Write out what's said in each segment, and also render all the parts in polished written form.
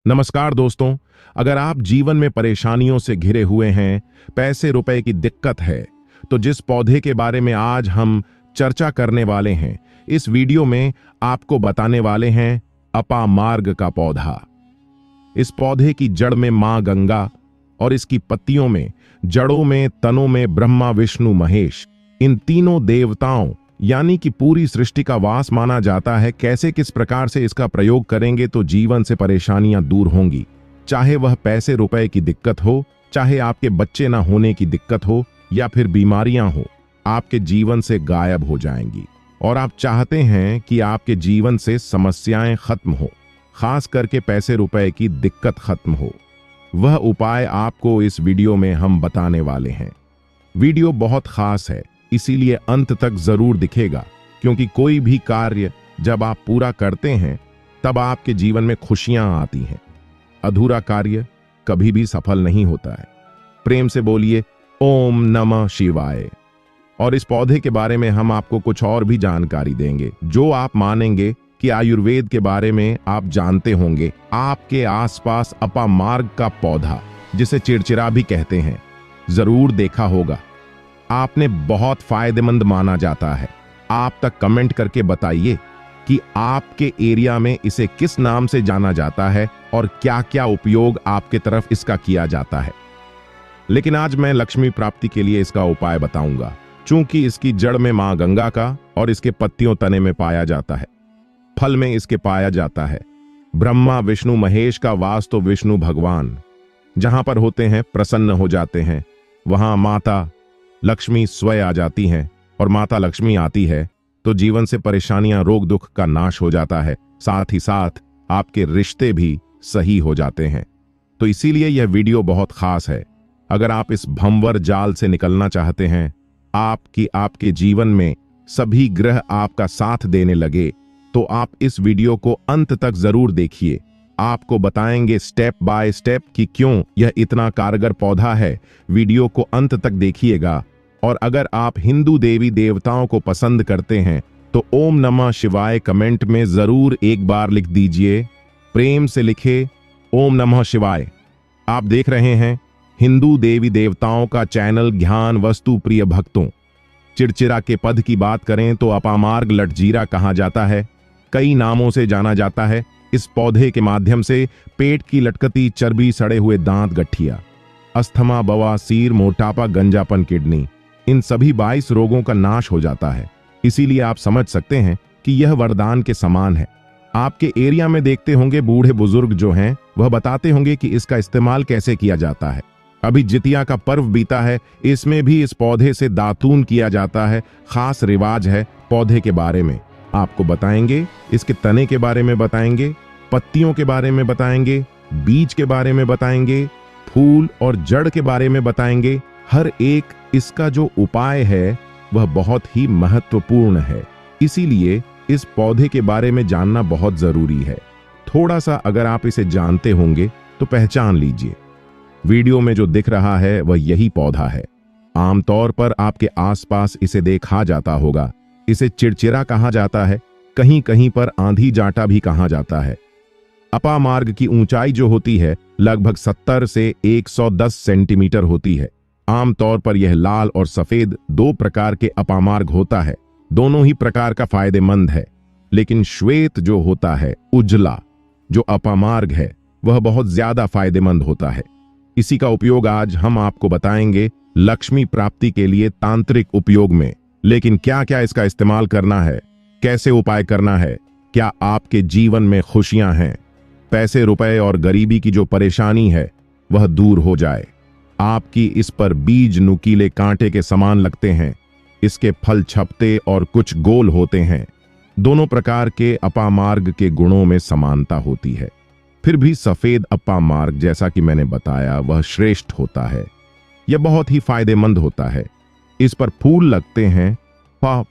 नमस्कार दोस्तों। अगर आप जीवन में परेशानियों से घिरे हुए हैं, पैसे रुपए की दिक्कत है, तो जिस पौधे के बारे में आज हम चर्चा करने वाले हैं, इस वीडियो में आपको बताने वाले हैं अपामार्ग का पौधा। इस पौधे की जड़ में मां गंगा और इसकी पत्तियों में, जड़ों में, तनों में ब्रह्मा विष्णु महेश, इन तीनों देवताओं यानी कि पूरी सृष्टि का वास माना जाता है। कैसे किस प्रकार से इसका प्रयोग करेंगे तो जीवन से परेशानियां दूर होंगी। चाहे वह पैसे रुपए की दिक्कत हो, चाहे आपके बच्चे ना होने की दिक्कत हो, या फिर बीमारियां हो, आपके जीवन से गायब हो जाएंगी। और आप चाहते हैं कि आपके जीवन से समस्याएं खत्म हो, खास करके पैसे रुपए की दिक्कत खत्म हो। वह उपाय आपको इस वीडियो में हम बताने वाले हैं। वीडियो बहुत खास है, इसीलिए अंत तक जरूर दिखेगा, क्योंकि कोई भी कार्य जब आप पूरा करते हैं तब आपके जीवन में खुशियां आती हैं। अधूरा कार्य कभी भी सफल नहीं होता है। प्रेम से बोलिए ओम नमः शिवाय। और इस पौधे के बारे में हम आपको कुछ और भी जानकारी देंगे, जो आप मानेंगे कि आयुर्वेद के बारे में आप जानते होंगे। आपके आसपास अपामार्ग का पौधा, जिसे चिड़चिड़ा भी कहते हैं, जरूर देखा होगा। आपने बहुत फायदेमंद माना जाता है। आप तक कमेंट करके बताइए कि आपके एरिया में इसे किस नाम से जाना जाता है और क्या क्या उपयोग आपके तरफ इसका किया जाता है। लेकिन आज मैं लक्ष्मी प्राप्ति के लिए इसका उपाय बताऊंगा, चूंकि इसकी जड़ में मां गंगा का और इसके पत्तियों तने में पाया जाता है, फल में इसके पाया जाता है ब्रह्मा विष्णु महेश का वास। तो विष्णु भगवान जहां पर होते हैं, प्रसन्न हो जाते हैं। वहां माता लक्ष्मी स्वयं आ जाती हैं, और माता लक्ष्मी आती है तो जीवन से परेशानियां, रोग दुख का नाश हो जाता है। साथ ही साथ आपके रिश्ते भी सही हो जाते हैं। तो इसीलिए यह वीडियो बहुत खास है। अगर आप इस भंवर जाल से निकलना चाहते हैं, आपके जीवन में सभी ग्रह आपका साथ देने लगे, तो आप इस वीडियो को अंत तक जरूर देखिए। आपको बताएंगे स्टेप बाय स्टेप कि क्यों यह इतना कारगर पौधा है। वीडियो को अंत तक देखिएगा। और अगर आप हिंदू देवी देवताओं को पसंद करते हैं तो ओम नमः शिवाय कमेंट में जरूर एक बार लिख दीजिए। प्रेम से लिखे ओम नमः शिवाय। आप देख रहे हैं हिंदू देवी देवताओं का चैनल ज्ञान वस्तु प्रिय भक्तों। चिड़चिड़ा के पद की बात करें तो अपामार्ग लटजीरा कहा जाता है, कई नामों से जाना जाता है। इस पौधे के माध्यम से पेट की लटकती चर्बी, सड़े हुए दांत, गठिया, अस्थमा, बवासीर, मोटापा, गंजापन, किडनी, इन सभी 22 रोगों का नाश हो जाता है। इसीलिए आप समझ सकते हैं कि यह वरदान के समान है। आपके एरिया में देखते होंगे बूढ़े बुजुर्ग जो हैं, वह बताते होंगे कि इसका इस्तेमाल कैसे किया जाता है। अभी जितिया का पर्व बीता है, इसमें भी इस पौधे से दातून किया जाता है। खास रिवाज है। पौधे के बारे में आपको बताएंगे, इसके तने के बारे में बताएंगे, पत्तियों के बारे में बताएंगे, बीज के बारे में बताएंगे, फूल और जड़ के बारे में बताएंगे। हर एक इसका जो उपाय है वह बहुत ही महत्वपूर्ण है। इसीलिए इस पौधे के बारे में जानना बहुत जरूरी है। थोड़ा सा अगर आप इसे जानते होंगे तो पहचान लीजिए। वीडियो में जो दिख रहा है वह यही पौधा है। आमतौर पर आपके आसपास इसे देखा जाता होगा। इसे चिड़चिड़ा कहा जाता है, कहीं कहीं पर आंधी जाटा भी कहा जाता है। अपामार्ग की ऊंचाई जो होती है लगभग 70 से 110 सेंटीमीटर होती है। आमतौर पर यह लाल और सफेद दो प्रकार के अपामार्ग होता है। दोनों ही प्रकार का फायदेमंद है, लेकिन श्वेत जो होता है, उजला जो अपामार्ग है, वह बहुत ज्यादा फायदेमंद होता है। इसी का उपयोग आज हम आपको बताएंगे लक्ष्मी प्राप्ति के लिए तांत्रिक उपयोग में। लेकिन क्या क्या इसका इस्तेमाल करना है, कैसे उपाय करना है, क्या आपके जीवन में खुशियां हैं, पैसे रुपए और गरीबी की जो परेशानी है वह दूर हो जाए। आपकी इस पर बीज नुकीले कांटे के समान लगते हैं। इसके फल छपते और कुछ गोल होते हैं। दोनों प्रकार के अपामार्ग के गुणों में समानता होती है। फिर भी सफेद अपामार्ग, जैसा कि मैंने बताया, वह श्रेष्ठ होता है। यह बहुत ही फायदेमंद होता है। इस पर फूल लगते हैं।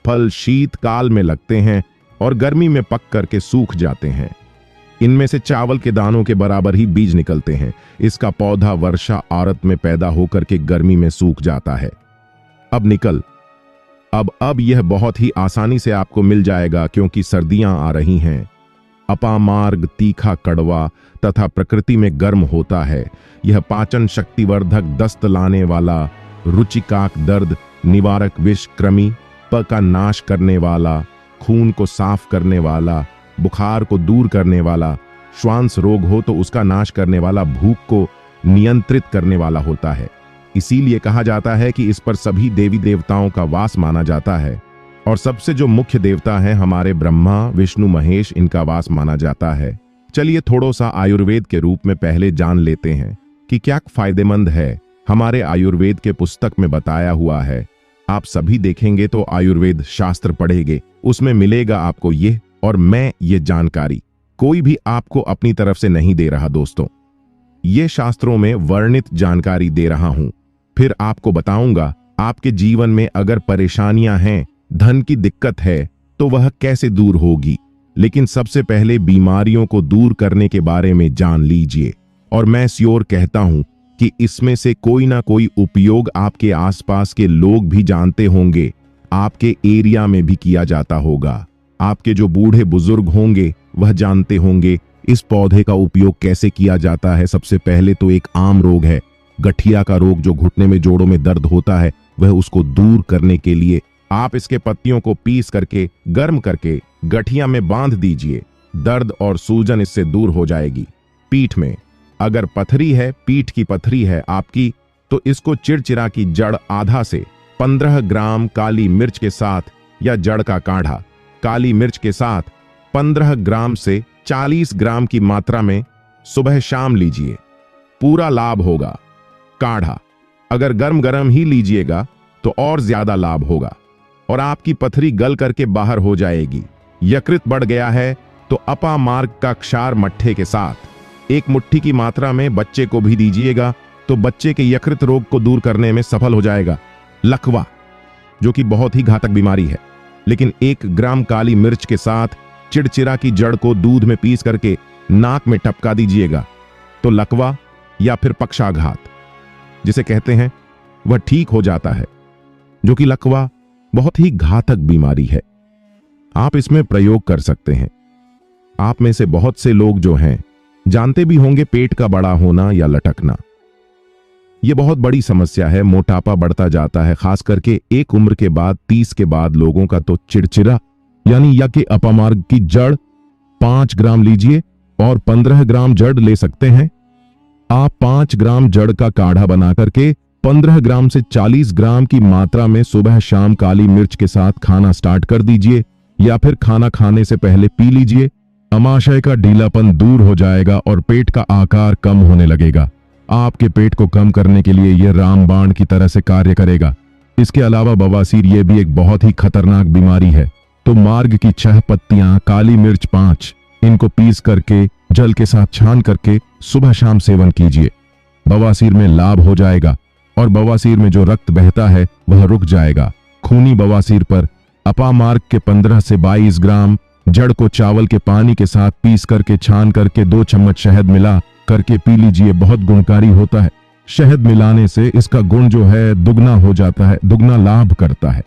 फल शीतकाल में लगते हैं और गर्मी में पक करके सूख जाते हैं। इनमें से चावल के दानों के बराबर ही बीज निकलते हैं। इसका पौधा वर्षा आरत में पैदा होकर के गर्मी में सूख जाता है। अब यह बहुत ही आसानी से आपको मिल जाएगा, क्योंकि सर्दियां आ रही हैं। अपामार्ग तीखा, कड़वा तथा प्रकृति में गर्म होता है। यह पाचन शक्तिवर्धक, दस्त लाने वाला, रुचिकाक, दर्द निवारक, विष, कृमि प का नाश करने वाला, खून को साफ करने वाला, बुखार को दूर करने वाला, श्वास रोग हो तो उसका नाश करने वाला, भूख को नियंत्रित करने वाला होता है। इसीलिए कहा जाता है कि इस पर सभी देवी देवताओं का वास माना जाता है और सबसे जो मुख्य देवता है हमारे ब्रह्मा, विष्णु, महेश, इनका वास माना जाता है। चलिए थोड़ा सा आयुर्वेद के रूप में पहले जान लेते हैं कि क्या फायदेमंद है। हमारे आयुर्वेद के पुस्तक में बताया हुआ है, आप सभी देखेंगे तो आयुर्वेद शास्त्र पढ़ेंगे, उसमें मिलेगा आपको ये और मैं ये जानकारी कोई भी आपको अपनी तरफ से नहीं दे रहा दोस्तों, ये शास्त्रों में वर्णित जानकारी दे रहा हूं। फिर आपको बताऊंगा आपके जीवन में अगर परेशानियां हैं, धन की दिक्कत है तो वह कैसे दूर होगी। लेकिन सबसे पहले बीमारियों को दूर करने के बारे में जान लीजिए और मैं श्योर कहता हूं कि इसमें से कोई ना कोई उपयोग आपके आसपास के लोग भी जानते होंगे, आपके एरिया में भी किया जाता होगा। आपके जो बूढ़े बुजुर्ग होंगे वह जानते होंगे इस पौधे का उपयोग कैसे किया जाता है। सबसे पहले तो एक आम रोग है गठिया का रोग, जो घुटने में, जोड़ों में दर्द होता है, वह उसको दूर करने के लिए आप इसके पत्तियों को पीस करके गर्म करके गठिया में बांध दीजिए, दर्द और सूजन इससे दूर हो जाएगी। पीठ में अगर पथरी है, पीठ की पथरी है आपकी, तो इसको चिड़चिड़ा की जड़ आधा से 15 ग्राम काली मिर्च के साथ या जड़ का काढ़ा काली मिर्च के साथ 15 ग्राम से 40 ग्राम की मात्रा में सुबह शाम लीजिए, पूरा लाभ होगा। काढ़ा अगर गर्म गर्म ही लीजिएगा तो और ज्यादा लाभ होगा और आपकी पथरी गल करके बाहर हो जाएगी। यकृत बढ़ गया है तो अपामार्ग का क्षार मट्ठे के साथ 1 मुट्ठी की मात्रा में बच्चे को भी दीजिएगा तो बच्चे के यकृत रोग को दूर करने में सफल हो जाएगा। लकवा जो कि बहुत ही घातक बीमारी है, लेकिन 1 ग्राम काली मिर्च के साथ चिड़चिड़ा की जड़ को दूध में पीस करके नाक में टपका दीजिएगा तो लकवा या फिर पक्षाघात जिसे कहते हैं वह ठीक हो जाता है, जो कि लकवा बहुत ही घातक बीमारी है। आप इसमें प्रयोग कर सकते हैं। आप में से बहुत से लोग जो हैं जानते भी होंगे पेट का बड़ा होना या लटकना, यह बहुत बड़ी समस्या है। मोटापा बढ़ता जाता है, खास करके एक उम्र के बाद 30 के बाद लोगों का। तो चिड़चिड़ा यानी या के अपमार्ग की जड़ 5 ग्राम लीजिए और 15 ग्राम जड़ ले सकते हैं। आप 5 ग्राम जड़ का काढ़ा बना करके 15 ग्राम से 40 ग्राम की मात्रा में सुबह शाम काली मिर्च के साथ खाना स्टार्ट कर दीजिए या फिर खाना खाने से पहले पी लीजिए। अमाशय का ढीलापन दूर हो जाएगा और पेट का आकार कम होने लगेगा। आपके पेट को कम करने के लिए यह रामबाण की तरह से कार्य करेगा। इसके अलावा बवासीर यह भी एक बहुत ही खतरनाक बीमारी है, तो मार्ग की 6 पत्तियां, काली मिर्च 5, इनको पीस करके जल के साथ छान करके सुबह शाम सेवन कीजिए। बवासीर में लाभ हो जाएगा और बवासीर में जो रक्त बहता है वह रुक जाएगा। खूनी बवासीर पर अपामार्ग के 15 से 22 ग्राम जड़ को चावल के पानी के साथ पीस करके छान करके 2 चम्मच शहद मिला करके पी लीजिए, बहुत गुणकारी होता है। शहद मिलाने से इसका गुण जो है दुगना हो जाता है, दुगना लाभ करता है।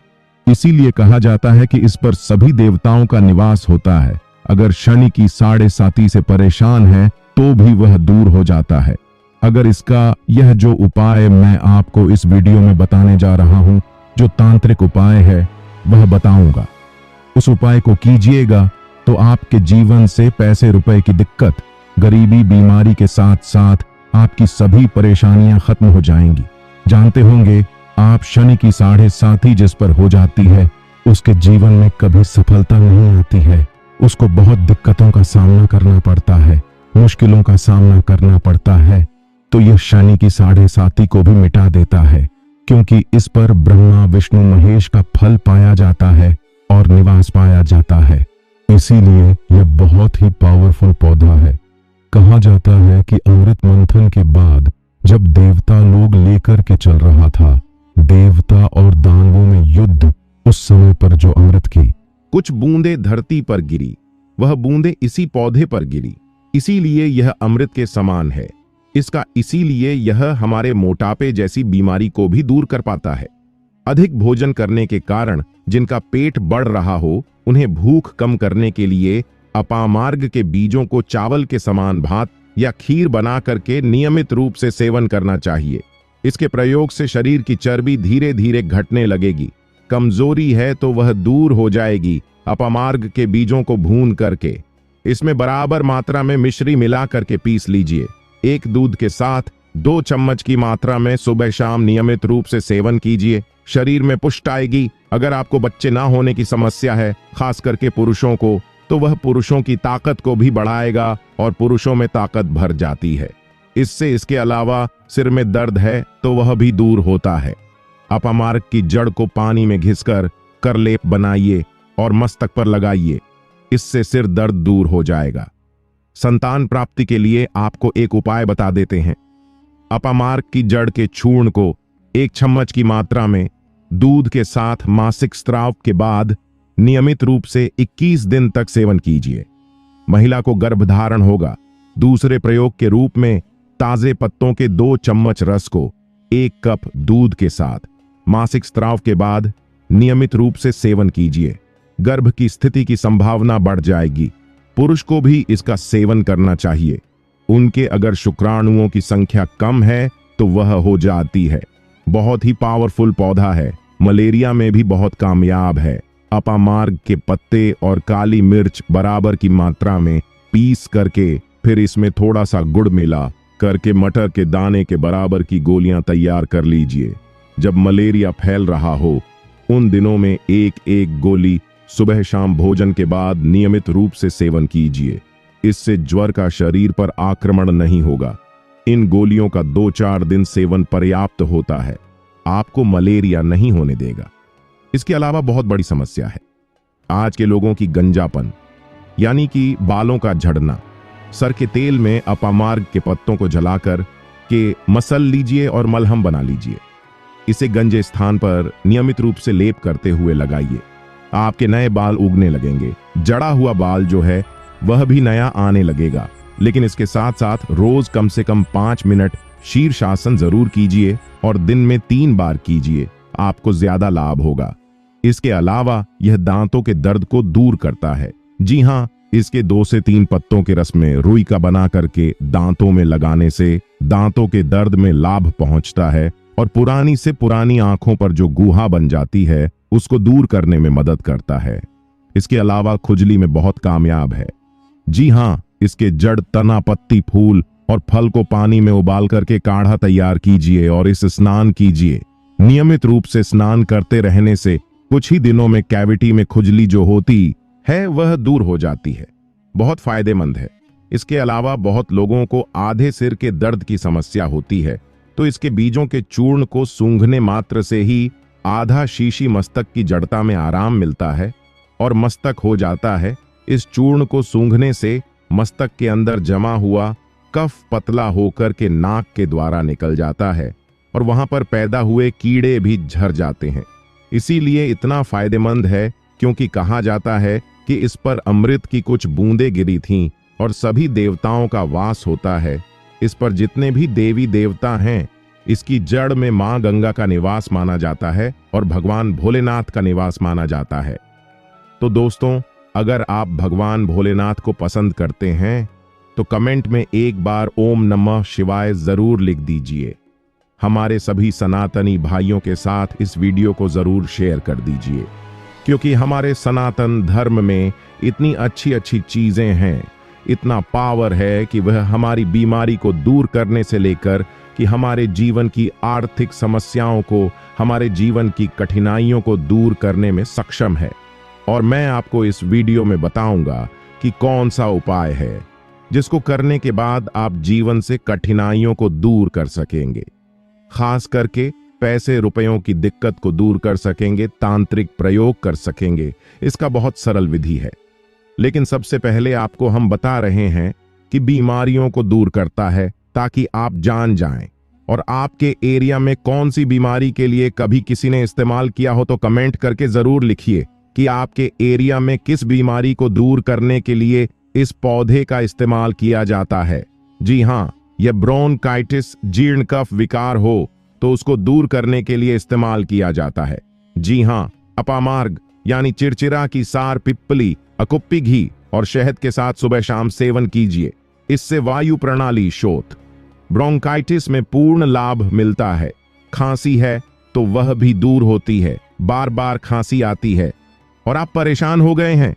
इसीलिए कहा जाता है कि इस पर सभी देवताओं का निवास होता है। अगर शनि की 7.5 से परेशान है तो भी वह दूर हो जाता है। अगर इसका यह जो उपाय मैं आपको इस वीडियो में बताने जा रहा हूं, जो तांत्रिक उपाय है वह बताऊंगा, उस उपाय को कीजिएगा तो आपके जीवन से पैसे रुपए की दिक्कत, गरीबी, बीमारी के साथ साथ आपकी सभी परेशानियां खत्म हो जाएंगी। जानते होंगे आप शनि की 7.5 जिस पर हो जाती है उसके जीवन में कभी सफलता नहीं आती है, उसको बहुत दिक्कतों का सामना करना पड़ता है, मुश्किलों का सामना करना पड़ता है। तो यह शनि की 7.5 को भी मिटा देता है, क्योंकि इस पर ब्रह्मा, विष्णु, महेश का फल पाया जाता है और निवास पाया जाता है। इसीलिए यह बहुत ही पावरफुल पौधा है। कहा जाता है कि अमृत मंथन के बाद जब देवता लोग लेकर के चल रहा था, देवता और दानवों में युद्ध, उस समय पर जो अमृत की कुछ बूंदें धरती पर गिरी, वह बूंदें इसी पौधे पर गिरी, इसीलिए यह अमृत के समान है। इसका इसीलिए यह हमारे मोटापे जैसी बीमारी को भी दूर कर पाता है। अधिक भोजन करने के कारण जिनका पेट बढ़ रहा हो, उन्हें भूख कम करने के लिए अपामार्ग के बीजों को चावल के समान भात या खीर बना करके नियमित रूप से सेवन करना चाहिए। इसके प्रयोग से शरीर की चर्बी धीरे धीरे घटने लगेगी। कमजोरी है तो वह दूर हो जाएगी। अपामार्ग के बीजों को भून करके इसमें बराबर मात्रा में मिश्री मिला करके पीस लीजिए। एक दूध के साथ 2 चम्मच की मात्रा में सुबह शाम नियमित रूप से सेवन कीजिए। शरीर में पुष्ट आएगी। अगर आपको बच्चे ना होने की समस्या है, खास करके पुरुषों को, तो वह पुरुषों की ताकत को भी बढ़ाएगा और पुरुषों में ताकत भर जाती है। इसके अलावा सिर में दर्द है तो वह भी दूर होता है। अपामार्ग की जड़ को पानी में घिसकर करलेप बनाइए और मस्तक पर लगाइए। इससे सिर दर्द दूर हो जाएगा। संतान प्राप्ति के लिए आपको एक उपाय बता देते हैं। अपामार्ग की जड़ के चूर्ण को 1 चम्मच की मात्रा में दूध के साथ मासिक स्राव के बाद नियमित रूप से 21 दिन तक सेवन कीजिए। महिला को गर्भधारण होगा। दूसरे प्रयोग के रूप में ताजे पत्तों के 2 चम्मच रस को 1 कप दूध के साथ मासिक स्राव के बाद नियमित रूप से सेवन कीजिए। गर्भ की स्थिति की संभावना बढ़ जाएगी। पुरुष को भी इसका सेवन करना चाहिए। उनके अगर शुक्राणुओं की संख्या कम है तो वह हो जाती है। बहुत ही पावरफुल पौधा है। मलेरिया में भी बहुत कामयाब है। अपामार्ग के पत्ते और काली मिर्च बराबर की मात्रा में पीस करके फिर इसमें थोड़ा सा गुड़ मिला करके मटर के दाने के बराबर की गोलियां तैयार कर लीजिए। जब मलेरिया फैल रहा हो उन दिनों में 1-1 गोली सुबह शाम भोजन के बाद नियमित रूप से सेवन कीजिए। इससे ज्वर का शरीर पर आक्रमण नहीं होगा। इन गोलियों का 2-4 दिन सेवन पर्याप्त होता है। आपको मलेरिया नहीं होने देगा। इसके अलावा बहुत बड़ी समस्या है आज के लोगों की गंजापन, यानी कि बालों का झड़ना। सर के तेल में अपामार्ग के पत्तों को जलाकर के मसल लीजिए और मलहम बना लीजिए। इसे गंजे स्थान पर नियमित रूप से लेप करते हुए लगाइए। आपके नए बाल उगने लगेंगे। जड़ा हुआ बाल जो है वह भी नया आने लगेगा। लेकिन इसके साथ साथ रोज कम से कम 5 मिनट शीर्षासन जरूर कीजिए और दिन में 3 बार कीजिए। आपको ज्यादा लाभ होगा। इसके अलावा यह दांतों के दर्द को दूर करता है। जी हाँ, इसके 2 से 3 पत्तों के रस में रुई का बना करके दांतों में लगाने से दांतों के दर्द में लाभ पहुंचता है और पुरानी से पुरानी आंखों पर जो गुहा बन जाती है उसको दूर करने में मदद करता है। इसके अलावा खुजली में बहुत कामयाब है। जी हाँ, इसके जड़, तना, पत्ती, फूल और फल को पानी में उबाल करके काढ़ा तैयार कीजिए और इस स्नान कीजिए। नियमित रूप से स्नान करते रहने से कुछ ही दिनों में कैविटी में खुजली जो होती है वह दूर हो जाती है। बहुत फायदेमंद है। इसके अलावा बहुत लोगों को आधे सिर के दर्द की समस्या होती है, तो इसके बीजों के चूर्ण को सूंघने मात्र से ही आधा शीशी मस्तक की जड़ता में आराम मिलता है और मस्तक हो जाता है। इस चूर्ण को सूंघने से मस्तक के अंदर जमा हुआ कफ पतला होकर के नाक के द्वारा निकल जाता है और वहां पर पैदा हुए कीड़े भी झड़ जाते हैं। इसीलिए इतना फायदेमंद है क्योंकि कहा जाता है कि इस पर अमृत की कुछ बूंदें गिरी थीं और सभी देवताओं का वास होता है। इस पर जितने भी देवी देवता हैं, इसकी जड़ में मां गंगा का निवास माना जाता है और भगवान भोलेनाथ का निवास माना जाता है। तो दोस्तों, अगर आप भगवान भोलेनाथ को पसंद करते हैं तो कमेंट में एक बार ओम नमः शिवाय जरूर लिख दीजिए। हमारे सभी सनातनी भाइयों के साथ इस वीडियो को जरूर शेयर कर दीजिए, क्योंकि हमारे सनातन धर्म में इतनी अच्छी अच्छी चीजें हैं, इतना पावर है कि वह हमारी बीमारी को दूर करने से लेकर कि हमारे जीवन की आर्थिक समस्याओं को, हमारे जीवन की कठिनाइयों को दूर करने में सक्षम है। और मैं आपको इस वीडियो में बताऊंगा कि कौन सा उपाय है जिसको करने के बाद आप जीवन से कठिनाइयों को दूर कर सकेंगे। खास करके पैसे रुपयों की दिक्कत को दूर कर सकेंगे, तांत्रिक प्रयोग कर सकेंगे। इसका बहुत सरल विधि है। लेकिन सबसे पहले आपको हम बता रहे हैं कि बीमारियों को दूर करता है, ताकि आप जान जाएं। और आपके एरिया में कौन सी बीमारी के लिए कभी किसी ने इस्तेमाल किया हो तो कमेंट करके जरूर लिखिए कि आपके एरिया में किस बीमारी को दूर करने के लिए इस पौधे का इस्तेमाल किया जाता है। जी हाँ, यह ब्रोंकाइटिस, जीर्ण कफ विकार हो तो उसको दूर करने के लिए इस्तेमाल किया जाता है। जी हाँ, अपामार्ग यानी चिरचिरा की सार, पिप्पली, अकुप्पी घी और शहद के साथ सुबह शाम सेवन कीजिए। इससे वायु प्रणाली शोथ, ब्रोंकाइटिस में पूर्ण लाभ मिलता है। खांसी है तो वह भी दूर होती है। बार बार खांसी आती है और आप परेशान हो गए हैं,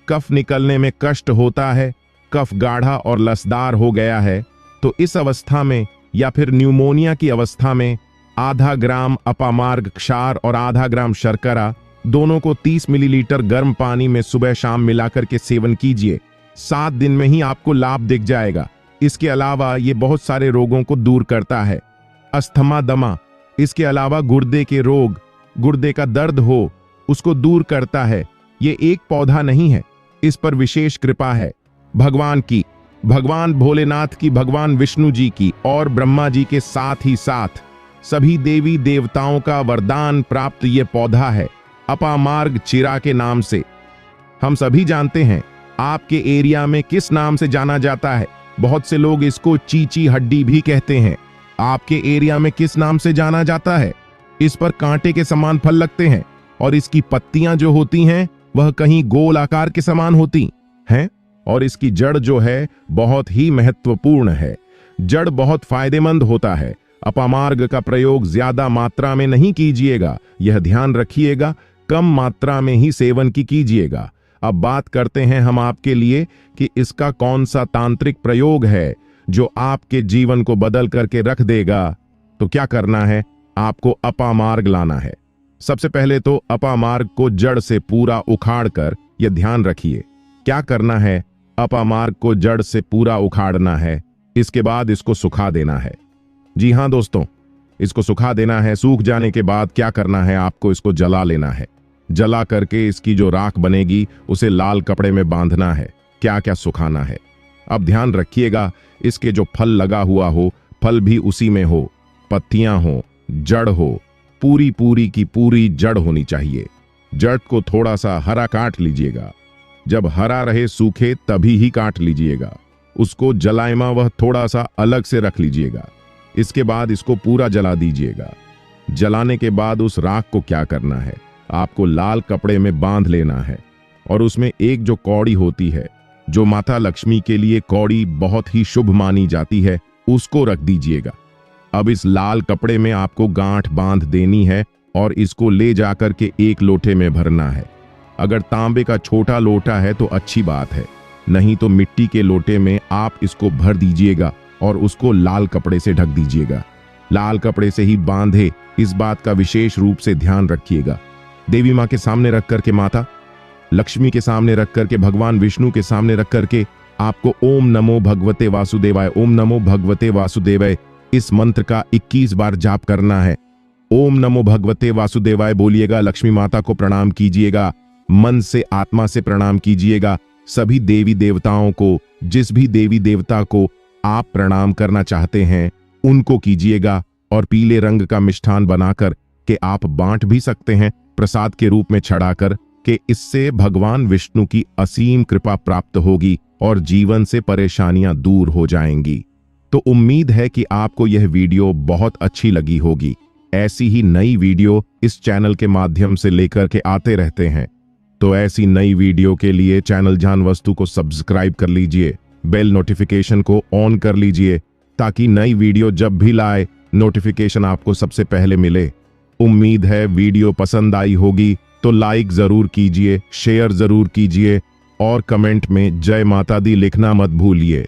कफ निकलने में कष्ट होता है, कफ गाढ़ा और लसदार हो गया है, तो इस अवस्था में या फिर न्यूमोनिया की अवस्था में आधा ग्राम अपामार्ग क्षार और आधा ग्राम शर्करा दोनों को 30 मिलीलीटर गर्म पानी में सुबह शाम मिलाकर के सेवन कीजिए। 7 दिन में ही आपको लाभ दिख जाएगा। इसके अलावा ये बहुत सारे रोगों को दूर करता है। अस्थमा, दमा, इसके अलावा गुर्दे के रोग, गुर्दे का दर्द हो, उसको दूर करता है। ये एक पौधा नहीं है, इस पर विशेष कृपा है भगवान की, भगवान भोलेनाथ की, भगवान विष्णु जी की और ब्रह्मा जी के साथ ही साथ सभी देवी देवताओं का वरदान प्राप्त ये पौधा है अपामार्ग चिरा के नाम से। हम सभी जानते हैं आपके एरिया में किस नाम से जाना जाता है। बहुत से लोग इसको चीची हड्डी भी कहते हैं। आपके एरिया में किस नाम से जाना जाता है? इस पर कांटे के समान फल लगते हैं और इसकी पत्तियां जो होती हैं वह कहीं गोल आकार के समान होती हैं और इसकी जड़ जो है बहुत ही महत्वपूर्ण है। जड़ बहुत फायदेमंद होता है। अपामार्ग का प्रयोग ज्यादा मात्रा में नहीं कीजिएगा, यह ध्यान रखिएगा, कम मात्रा में ही सेवन की कीजिएगा। अब बात करते हैं हम आपके लिए कि इसका कौन सा तांत्रिक प्रयोग है जो आपके जीवन को बदल करके रख देगा। तो क्या करना है? आपको अपामार्ग लाना है। सबसे पहले तो अपामार्ग को जड़ से पूरा उखाड़ कर, यह ध्यान रखिए क्या करना है, अपामार्ग को जड़ से पूरा उखाड़ना है। इसके बाद इसको सुखा देना है। जी हां दोस्तों, इसको सुखा देना है। सूख जाने के बाद क्या करना है, आपको इसको जला लेना है। जला करके इसकी जो राख बनेगी उसे लाल कपड़े में बांधना है। क्या क्या सुखाना है, अब ध्यान रखिएगा, इसके जो फल लगा हुआ हो, फल भी उसी में हो, पत्तियां हो, जड़ हो, पूरी की पूरी जड़ होनी चाहिए। जड़ को थोड़ा सा हरा काट लीजिएगा। जब हरा रहे सूखे तभी ही काट लीजिएगा। उसको जलाएमा वह थोड़ा सा अलग से रख लीजिएगा। इसके बाद इसको पूरा जला दीजिएगा। जलाने के बाद उस राख को क्या करना है, आपको लाल कपड़े में बांध लेना है और उसमें एक जो कौड़ी होती है, जो माता लक्ष्मी के लिए कौड़ी बहुत ही शुभ मानी जाती है, उसको रख दीजिएगा। अब इस लाल कपड़े में आपको गांठ बांध देनी है और इसको ले जाकर के एक लोटे में भरना है। अगर तांबे का छोटा लोटा है तो अच्छी बात है, नहीं तो मिट्टी के लोटे में आप इसको भर दीजिएगा और उसको लाल कपड़े से ढक दीजिएगा। लाल कपड़े से ही बांधे, इस बात का विशेष रूप से ध्यान रखिएगा। देवी माँ के सामने रख करके, माता लक्ष्मी के सामने रख करके, भगवान विष्णु के सामने रख करके आपको ओम नमो भगवते वासुदेवाय, ओम नमो भगवते वासुदेवाय इस मंत्र का 21 बार जाप करना है। ओम नमो भगवते वासुदेवाय बोलिएगा, लक्ष्मी माता को प्रणाम कीजिएगा, मन से आत्मा से प्रणाम कीजिएगा। सभी देवी देवताओं को, जिस भी देवी देवता को आप प्रणाम करना चाहते हैं उनको कीजिएगा और पीले रंग का मिष्ठान बनाकर के आप बांट भी सकते हैं प्रसाद के रूप में चढ़ाकर के। इससे भगवान विष्णु की असीम कृपा प्राप्त होगी और जीवन से परेशानियां दूर हो जाएंगी। तो उम्मीद है कि आपको यह वीडियो बहुत अच्छी लगी होगी। ऐसी ही नई वीडियो इस चैनल के माध्यम से लेकर के आते रहते हैं। तो ऐसी नई वीडियो के लिए चैनल जान वस्तु को सब्सक्राइब कर लीजिए, बेल नोटिफिकेशन को ऑन कर लीजिए ताकि नई वीडियो जब भी लाए नोटिफिकेशन आपको सबसे पहले मिले। उम्मीद है वीडियो पसंद आई होगी तो लाइक जरूर कीजिए, शेयर जरूर कीजिए और कमेंट में जय माता दी लिखना मत भूलिए।